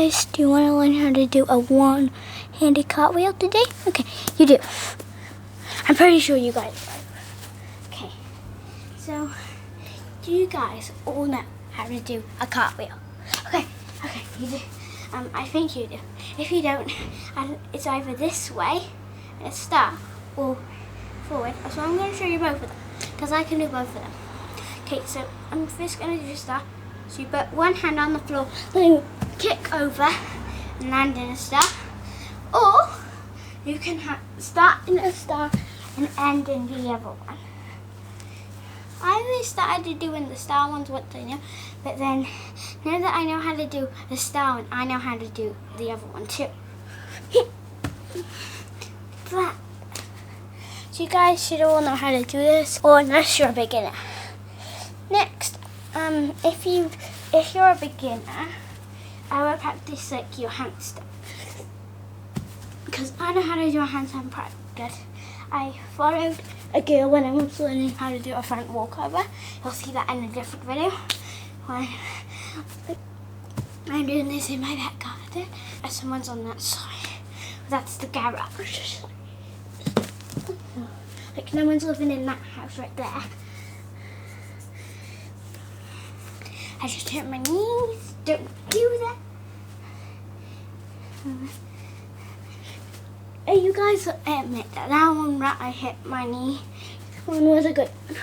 guys, do you want to learn how to do a one-handed cartwheel today? Okay, you do. I'm pretty sure you guys do. Okay, so do you guys all know how to do a cartwheel? Okay, you do. I think you do. If you don't, it's either this way, and a star, or forward. So I'm going to show you both of them, because I can do both of them. Okay, so I'm first going to do a star. So you put one hand on the floor, then kick over and land in a star. Or you can start in a star and end in the other one. I always started doing the star ones once I knew, but then now that I know how to do the star one, I know how to do the other one too. So you guys should all know how to do this, or unless you're a beginner. Next, if you're a beginner, I will practice like your handstand, because I know how to do a handstand practice. I followed a girl when I was learning how to do a front walkover. You'll see that in a different video. When I'm doing this in my back garden, and someone's on that side. That's the garage. Like no one's living in that house right there. I just hurt my knees. Don't do that. You guys admit that one that I hit my knee, one was a good one.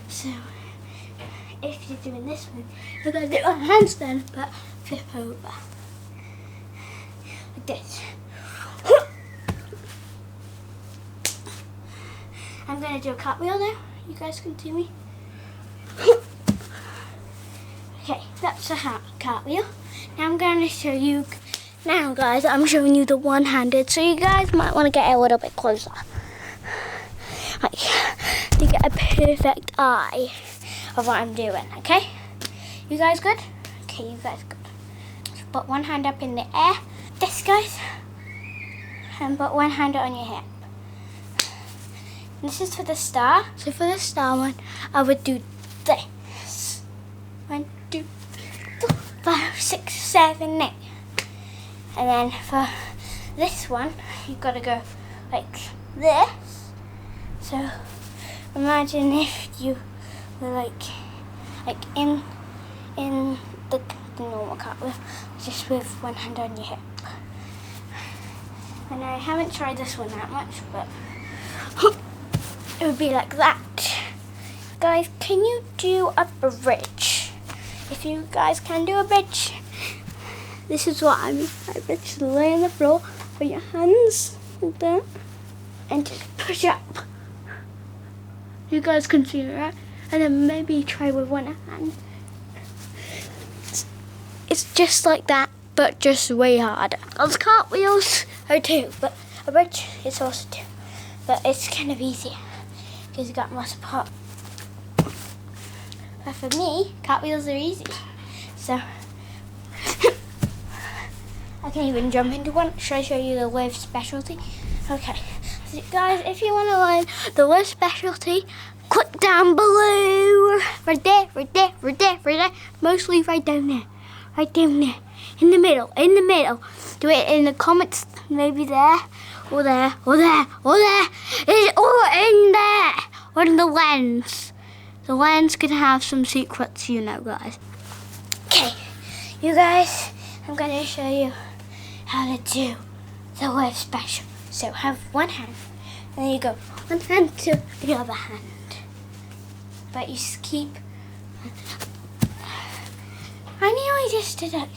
So if you're doing this one, you're going to do a handstand but flip over. Like this. I'm going to do a cartwheel now. You guys can see me. Okay, that's a cartwheel. Now I'm going to show you. Now guys, I'm showing you the one-handed, so you guys might want to get a little bit closer. Like, to get a perfect eye of what I'm doing, okay? You guys good? Okay, you guys good. So put one hand up in the air, this guys, and put one hand on your hip. This is for the star. So for the star one, I would do this. 1, 2, 3, 4, 5, 6, 7, 8. And then for this one, you've got to go like this. So imagine if you were like in the normal cartwheel, just with one hand on your hip. And I haven't tried this one that much, but it would be like that. Guys, can you do a bridge? If you guys can do a bridge, this is what I mean by bridge. Lay on the floor, put your hands like that, and just push up. You guys can see it, right? And then maybe try with one hand. It's just like that, but just way harder. Those cartwheels are too, but a bridge is also too. But it's kind of easier because you got more support. But for me, cartwheels are easy. So I can even jump into one. Should I show you the wave specialty? Okay. So guys, if you want to learn the wave specialty, click down below. Right there, right there, right there, right there. Mostly right down there. Right down there. In the middle, in the middle. Do it in the comments, maybe there, or there, or there, or there. It's all in there. Or in the lens. The lens can have some secrets, you know, guys. Okay, you guys, I'm going to show you how to do the wave special. So have one hand, and then you go one hand to the other hand. But you just keep. I nearly just did it.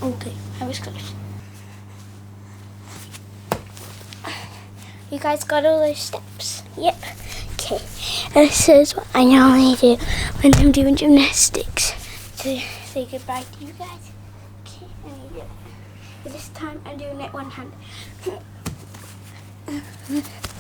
Okay, I was close. You guys got all those steps? Yep. Okay, this is what I normally do when I'm doing gymnastics. To say goodbye to you guys. Okay, and you do it. But this time I'm doing it one hand.